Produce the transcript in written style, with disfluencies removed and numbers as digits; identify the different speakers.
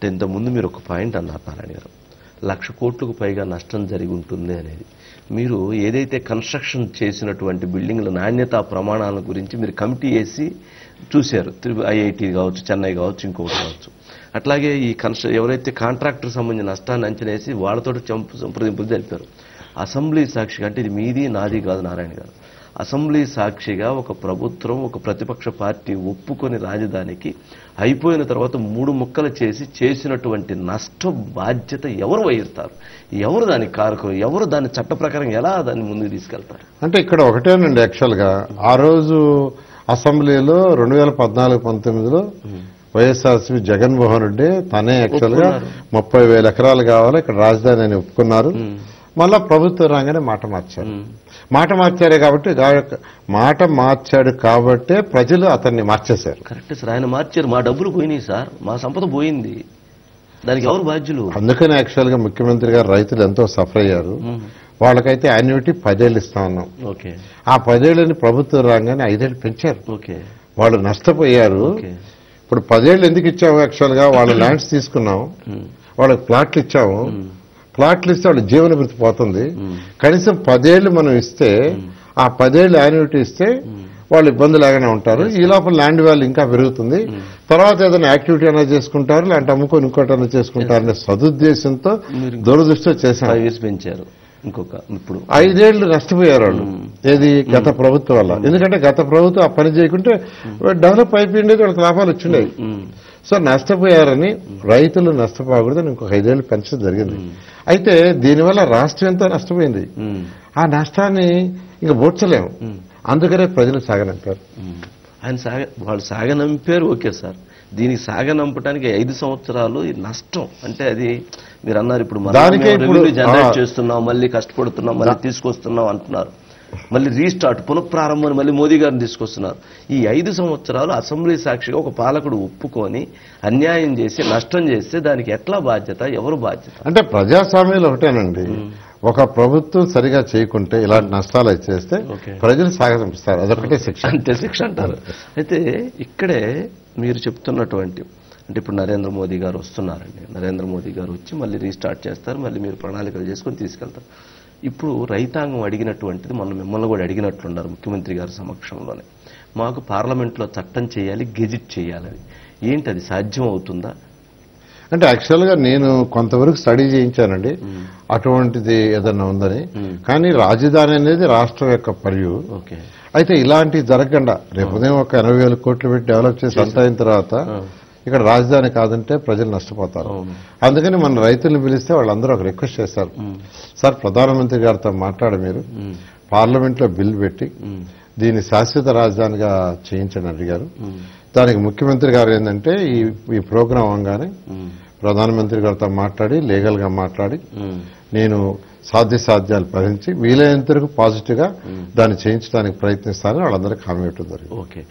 Speaker 1: అంటే ఇంతకుముందు మీరు ఒక పాయింట్ అన్నారు నారాయణ గారు, 1,00,000 కోట్లకు పైగా నష్టం జరిగి ఉంటుంది అనేది. మీరు ఏదైతే కన్స్ట్రక్షన్ చేసినటువంటి బిల్డింగ్ల నాణ్యతా ప్రమాణాల గురించి మీరు కమిటీ వేసి చూశారు, ఐఐటి కావచ్చు, చెన్నై కావచ్చు, ఇంకొకటి కావచ్చు. అట్లాగే ఈ ఎవరైతే కాంట్రాక్టర్ సంబంధించిన నష్టాన్ని అంచనా వేసి వాళ్ళతో సంప్రదింపులు జరిపారు. అసెంబ్లీ సాక్షిగా, అంటే ఇది మీది నాది కాదు నారాయణ గారు, అసెంబ్లీ సాక్షిగా ఒక ప్రభుత్వం, ఒక ప్రతిపక్ష పార్టీ ఒప్పుకొని రాజధానికి అయిపోయిన తర్వాత 3 ముక్కలు చేసినటువంటి నష్ట బాధ్యత ఎవరు వహిస్తారు? ఎవరు దానికి కారకులు? ఎవరు దాని చట్ట ప్రకారం ఎలా దాన్ని ముందుకు తీసుకెళ్తారు?
Speaker 2: అంటే ఇక్కడ ఒకటేనండి, యాక్చువల్గా ఆ రోజు అసెంబ్లీలో 2014-19లో వైఎస్ఆర్సీపీ జగన్మోహన్ రెడ్డి తనే యాక్చువల్గా 30,000 ఎకరాలు కావాలి ఇక్కడ రాజధాని అని ఒప్పుకున్నారు. మళ్ళా ప్రభుత్వం రాగానే మాట మార్చారు. మాట మార్చాడు కాబట్టే ప్రజలు అతన్ని మార్చేశారు.
Speaker 1: కరెక్ట్ సార్, ఆయన మార్చారు. మా డబ్బులు పోయినాయి సార్, మా సంపద పోయింది, దానికి ఎవరు బాధ్యులు?
Speaker 2: అందుకని యాక్చువల్గా ముఖ్యమంత్రి గారు రైతులు ఎంతో సఫర్ అయ్యారు. వాళ్ళకైతే యాన్యుటీ 10 ఏళ్ళు ఇస్తా ఉన్నాం. ఆ 10 ఏళ్ళని ప్రభుత్వం రాగానే 5 ఏళ్ళు పెంచారు. వాళ్ళు నష్టపోయారు. ఇప్పుడు 10 ఏళ్ళు ఎందుకు ఇచ్చాము? యాక్చువల్గా వాళ్ళు ల్యాండ్స్ తీసుకున్నాం, వాళ్ళకి ప్లాట్లు ఇచ్చాము. ప్లాట్లు ఇస్తే వాళ్ళ జీవన వృత్తి పోతుంది. కనీసం 10 ఏళ్ళు మనం ఇస్తే, ఆ 10 ఏళ్ళు యాన్యుటీ ఇస్తే వాళ్ళు ఇబ్బంది లేగానే ఉంటారు. ఈ లోపల ల్యాండ్ వాల్యూ ఇంకా పెరుగుతుంది. తర్వాత ఏదైనా యాక్టివిటీ అయినా చేసుకుంటారు, లేదంటే అమ్ముకొని ఇంకోటి చేసుకుంటారనే సదుద్దేశంతో దురదృష్టితో
Speaker 1: పెంచారు. ఇప్పుడు
Speaker 2: 5 ఏళ్లు నష్టపోయారు వాళ్ళు. ఏది? గత ప్రభుత్వం వల్ల. ఎందుకంటే గత ప్రభుత్వం ఆ పని చేయకుంటే డెవలప్ అయిపోయిండేది, వాళ్ళకి లాభాలు వచ్చిండేవి. సో నష్టపోయారని, రైతులు నష్టపోకూడదని ఇంకొక 5 ఏళ్లు పెంచడం జరిగింది. అయితే దీనివల్ల రాష్ట్రం ఎంతో నష్టపోయింది. ఆ నష్టాన్ని ఇంకా బోడ్చలేము. అందుకనే ప్రజలు సాగనంపారు.
Speaker 1: వాళ్ళు సాగనంపారు. ఓకే సార్, దీనికి సాగనంపడానికి 5 సంవత్సరాలు నష్టం అంటే అది మీరు అన్నారు. ఇప్పుడు జనరేట్ చేస్తున్నాం, మళ్ళీ కష్టపడుతున్నాం, మళ్ళీ తీసుకొస్తున్నాం అంటున్నారు. మళ్ళీ రీస్టార్ట్, పునఃప్రారంభం మళ్ళీ మోదీ గారిని తీసుకొస్తున్నారు. ఈ 5 సంవత్సరాలు అసెంబ్లీ సాక్షిగా ఒక పాలకుడు ఒప్పుకొని అన్యాయం చేసి నష్టం చేస్తే దానికి ఎట్లా బాధ్యత? ఎవరు బాధ్యత?
Speaker 2: అంటే ప్రజాస్వామ్యంలో ఒకటేనండి, ఒక ప్రభుత్వం సరిగా చేయకుంటే ఇలాంటి నష్టాలు చేస్తే ప్రజలు సాగనంపిస్తారు. అదొకటే శిక్ష,
Speaker 1: అంతే శిక్ష అంటారు. అయితే ఇక్కడే మీరు చెప్తున్నటువంటి, అంటే ఇప్పుడు నరేంద్ర మోదీ గారు వస్తున్నారండి, నరేంద్ర మోదీ గారు వచ్చి మళ్ళీ రీస్టార్ట్ చేస్తారు, మళ్ళీ మీరు ప్రణాళికలు చేసుకొని తీసుకెళ్తారు. ఇప్పుడు రైతాంగం అడిగినటువంటిది మొన్న మిమ్మల్ని కూడా అడిగినట్లున్నారు ముఖ్యమంత్రి గారి సమక్షంలోనే, మాకు పార్లమెంట్లో చట్టం చేయాలి, గెజిట్ చేయాలని. ఏంటి అది సాధ్యం అవుతుందా?
Speaker 2: అంటే యాక్చువల్గా నేను కొంతవరకు స్టడీ చేయించానండి అటువంటిది ఏదన్నా ఉందని. కానీ రాజధాని అనేది రాష్ట్రం యొక్క పర్యూ. అయితే ఇలాంటివి జరగకుండా రేపు ఉదయం ఒక 80,000 కోట్లు పెట్టి డెవలప్ చేసి అంత అయిన తర్వాత ఇక్కడ రాజధాని కాదంటే ప్రజలు నష్టపోతారు. అందుకని మన రైతులను పిలిస్తే వాళ్ళందరూ ఒక రిక్వెస్ట్ చేస్తారు, సార్ ప్రధానమంత్రి గారితో మాట్లాడి మీరు పార్లమెంట్లో బిల్ పెట్టి దీన్ని శాశ్వత రాజధానిగా చేయించండి అడిగారు. దానికి ముఖ్యమంత్రి గారు ఏంటంటే ఈ ప్రోగ్రాం అవగానే ప్రధానమంత్రి గారితో మాట్లాడి లీగల్ గా మాట్లాడి నేను సాధ్యాలు పరిగణించి వీలైనంత వరకు పాజిటివ్ గా దాన్ని చేయించడానికి ప్రయత్నిస్తానని వాళ్ళందరికీ హామీ ఇవ్వడం జరిగింది.